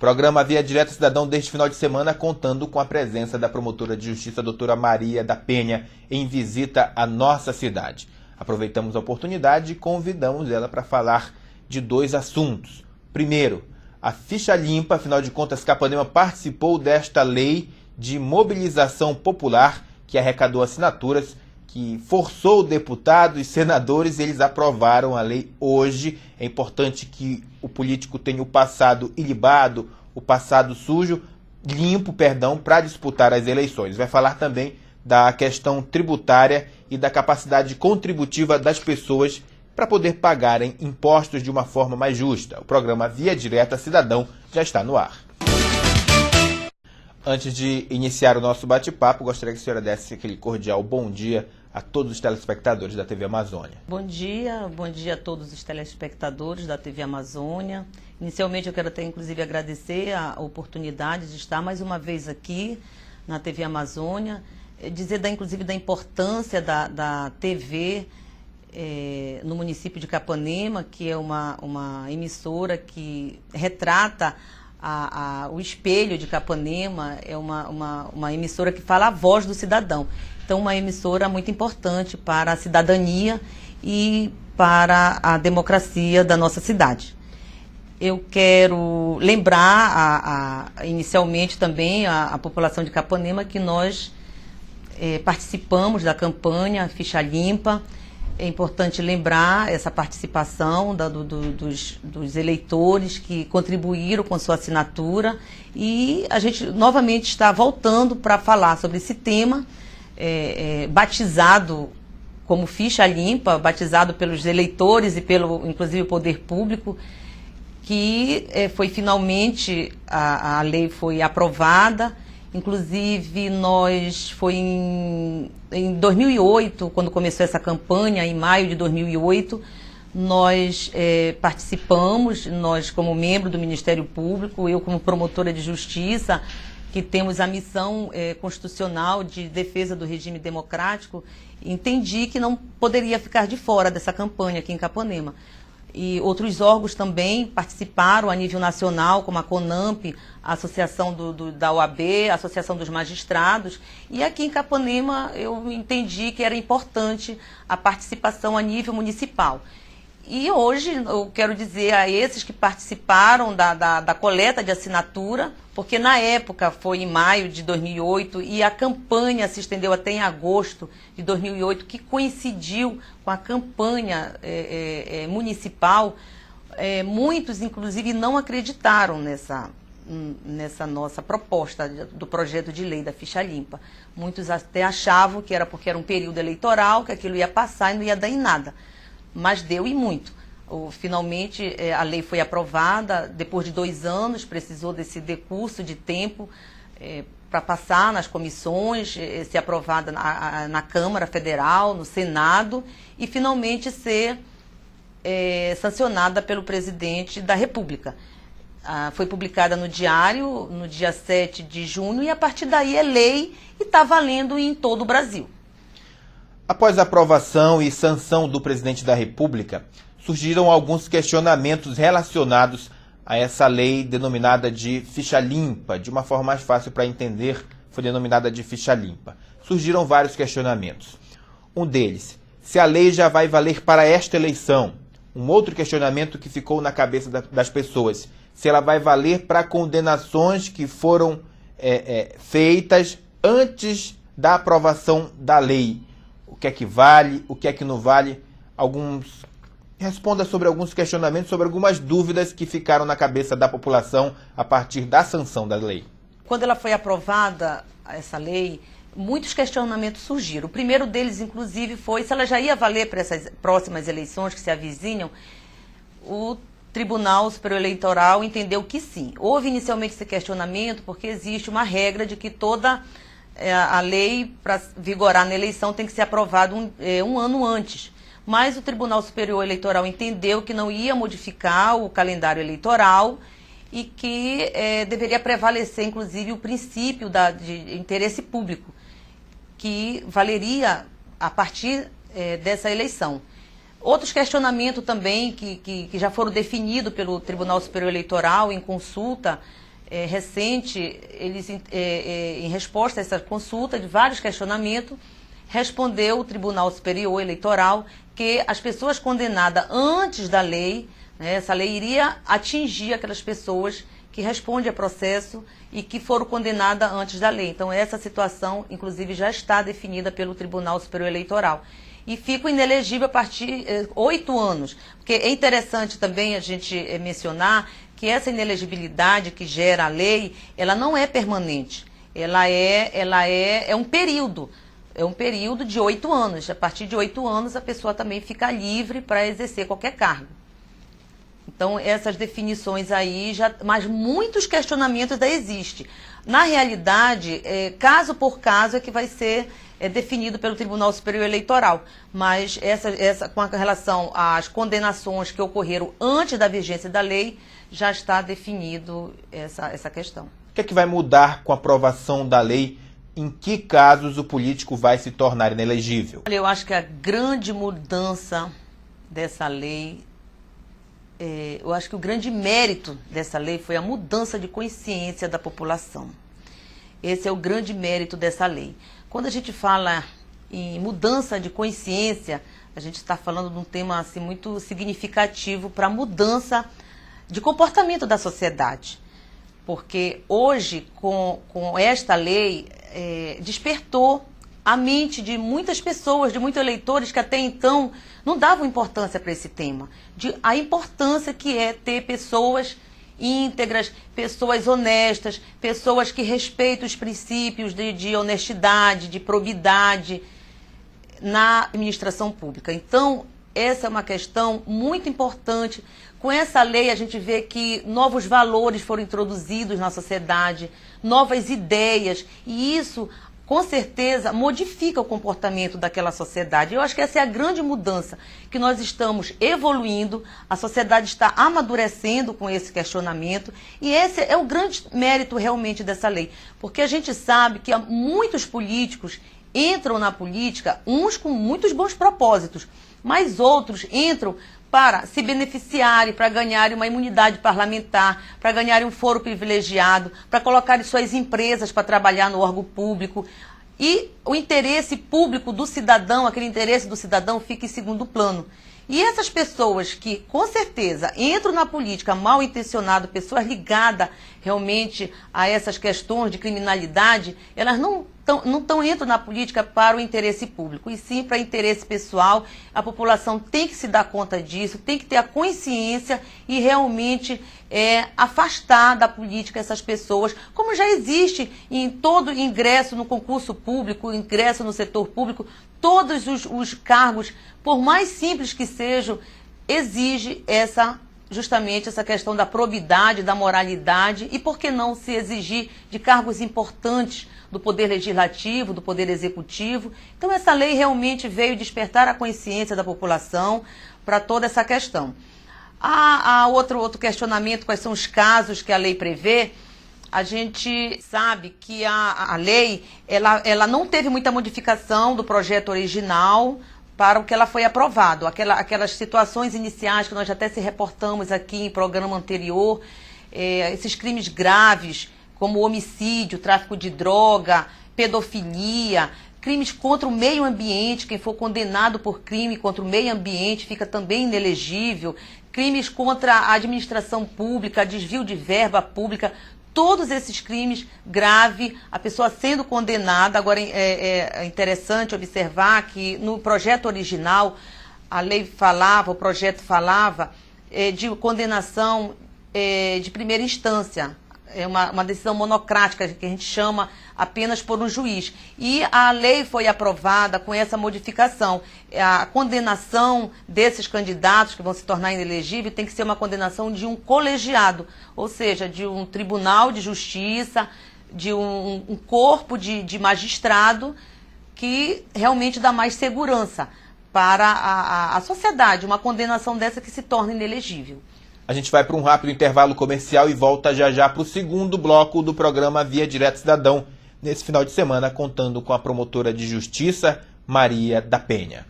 Programa Via Direta Cidadão deste final de semana, contando com a presença da promotora de justiça, doutora Maria da Penha, em visita à nossa cidade. Aproveitamos a oportunidade e convidamos ela para falar de dois assuntos. Primeiro, a ficha limpa, afinal de contas, Capanema participou desta lei de mobilização popular que arrecadou assinaturas, que forçou deputados e senadores, eles aprovaram a lei hoje. É importante que o político tenha o passado ilibado, o passado sujo, limpo, para disputar as eleições. Vai falar também da questão tributária e da capacidade contributiva das pessoas para poder pagarem impostos de uma forma mais justa. O programa Via Direta Cidadão já está no ar. Antes de iniciar o nosso bate-papo, gostaria que a senhora desse aquele cordial bom dia a todos os telespectadores da TV Amazônia. Bom dia a todos os telespectadores da TV Amazônia. Inicialmente eu quero até inclusive agradecer a oportunidade de estar mais uma vez aqui na TV Amazônia, dizer inclusive da importância da TV no município de Capanema, que é uma emissora que retrata o espelho de Capanema, é uma emissora que fala a voz do cidadão. Então, uma emissora muito importante para a cidadania e para a democracia da nossa cidade. Eu quero lembrar inicialmente também a população de Capanema que nós participamos da campanha Ficha Limpa. É importante lembrar essa participação dos eleitores que contribuíram com sua assinatura, e a gente novamente está voltando para falar sobre esse tema, batizado como Ficha Limpa, batizado pelos eleitores e pelo, inclusive, o poder público, que foi finalmente, a lei foi aprovada. Inclusive, foi em 2008, quando começou essa campanha, em maio de 2008, nós participamos, nós como membro do Ministério Público, eu como promotora de justiça, que temos a missão constitucional de defesa do regime democrático, entendi que não poderia ficar de fora dessa campanha aqui em Capanema. E outros órgãos também participaram a nível nacional, como a CONAMP, a Associação da OAB, a Associação dos Magistrados. E aqui em Capanema eu entendi que era importante a participação a nível municipal. E hoje eu quero dizer a esses que participaram da coleta de assinatura, porque na época foi em maio de 2008 e a campanha se estendeu até em agosto de 2008, que coincidiu com a campanha municipal. Muitos, inclusive, não acreditaram nessa nossa proposta do projeto de lei da Ficha Limpa. Muitos até achavam que era porque era um período eleitoral, que aquilo ia passar e não ia dar em nada. Mas deu e muito. Finalmente a lei foi aprovada, depois de 2 anos, precisou desse decurso de tempo para passar nas comissões, ser aprovada na Câmara Federal, no Senado, e finalmente ser sancionada pelo presidente da República. Foi publicada no Diário no dia 7 de junho, e a partir daí é lei e está valendo em todo o Brasil. Após a aprovação e sanção do presidente da República, surgiram alguns questionamentos relacionados a essa lei denominada de Ficha Limpa. De uma forma mais fácil para entender, foi denominada de Ficha Limpa. Surgiram vários questionamentos. Um deles, se a lei já vai valer para esta eleição. Um outro questionamento que ficou na cabeça das pessoas, se ela vai valer para condenações que foram feitas antes da aprovação da lei. O que é que vale, o que é que não vale? Responda sobre alguns questionamentos, sobre algumas dúvidas que ficaram na cabeça da população a partir da sanção da lei. Quando ela foi aprovada, essa lei, muitos questionamentos surgiram. O primeiro deles, inclusive, foi se ela já ia valer para essas próximas eleições que se avizinham. O Tribunal Superior Eleitoral entendeu que sim. Houve inicialmente esse questionamento porque existe uma regra de que toda a lei, para vigorar na eleição, tem que ser aprovada um ano antes. Mas o Tribunal Superior Eleitoral entendeu que não ia modificar o calendário eleitoral e que deveria prevalecer, inclusive, o princípio de interesse público, que valeria a partir dessa eleição. Outros questionamentos também que já foram definidos pelo Tribunal Superior Eleitoral em consulta recente, eles, em resposta a essa consulta de vários questionamentos, respondeu o Tribunal Superior Eleitoral que as pessoas condenadas antes da lei, né, essa lei iria atingir aquelas pessoas que respondem a processo e que foram condenadas antes da lei. Então, essa situação, inclusive, já está definida pelo Tribunal Superior Eleitoral. E fica inelegível a partir de 8 anos. Porque é interessante também a gente mencionar que essa inelegibilidade que gera a lei, ela não é permanente. Ela é um período. É um período de 8 anos. A partir de 8 anos, a pessoa também fica livre para exercer qualquer cargo. Então, essas definições aí, mas muitos questionamentos ainda existem. Na realidade, caso por caso é que vai ser definido pelo Tribunal Superior Eleitoral. Mas com relação às condenações que ocorreram antes da vigência da lei, já está definido essa questão. O que é que vai mudar com a aprovação da lei? Em que casos o político vai se tornar inelegível? Olha, eu acho que a grande mudança dessa lei, eu acho que o grande mérito dessa lei foi a mudança de consciência da população. Esse é o grande mérito dessa lei. Quando a gente fala em mudança de consciência, a gente está falando de um tema assim, muito significativo para a mudança de comportamento da sociedade. Porque hoje, com esta lei, despertou a mente de muitas pessoas, de muitos eleitores que até então não davam importância para esse tema. A importância que é ter pessoas íntegras, pessoas honestas, pessoas que respeitam os princípios de honestidade, de probidade na administração pública. Então, essa é uma questão muito importante. Com essa lei, a gente vê que novos valores foram introduzidos na sociedade, novas ideias, e isso, com certeza, modifica o comportamento daquela sociedade. Eu acho que essa é a grande mudança, que nós estamos evoluindo, a sociedade está amadurecendo com esse questionamento, e esse é o grande mérito realmente dessa lei, porque a gente sabe que há muitos políticos entram na política, uns com muitos bons propósitos, mas outros entram para se beneficiarem, para ganharem uma imunidade parlamentar, para ganharem um foro privilegiado, para colocarem suas empresas para trabalhar no órgão público. E o interesse público do cidadão, aquele interesse do cidadão, fica em segundo plano. E essas pessoas que, com certeza, entram na política mal intencionadas, pessoas ligadas realmente a essas questões de criminalidade, elas não entram na política para o interesse público, e sim para interesse pessoal. A população tem que se dar conta disso, tem que ter a consciência e realmente afastar da política essas pessoas, como já existe em todo ingresso no concurso público, ingresso no setor público, todos os cargos, por mais simples que sejam, exige justamente essa questão da probidade, da moralidade, e por que não se exigir de cargos importantes do Poder Legislativo, do Poder Executivo. Então, essa lei realmente veio despertar a consciência da população para toda essa questão. Há outro questionamento, quais são os casos que a lei prevê. A gente sabe que a lei ela não teve muita modificação do projeto original para o que ela foi aprovado. Aquelas situações iniciais que nós até se reportamos aqui em programa anterior, esses crimes graves, como homicídio, tráfico de droga, pedofilia, crimes contra o meio ambiente, quem for condenado por crime contra o meio ambiente fica também inelegível, crimes contra a administração pública, desvio de verba pública, todos esses crimes graves, a pessoa sendo condenada. Agora, é interessante observar que no projeto original, a lei falava, o projeto falava de condenação de primeira instância. É uma decisão monocrática, que a gente chama apenas por um juiz. E a lei foi aprovada com essa modificação. A condenação desses candidatos que vão se tornar inelegíveis tem que ser uma condenação de um colegiado, ou seja, de um tribunal de justiça, de um corpo de magistrado que realmente dá mais segurança para a sociedade, uma condenação dessa que se torna inelegível. A gente vai para um rápido intervalo comercial e volta já para o segundo bloco do programa Via Direto Cidadão, nesse final de semana, contando com a promotora de justiça, Maria da Penha.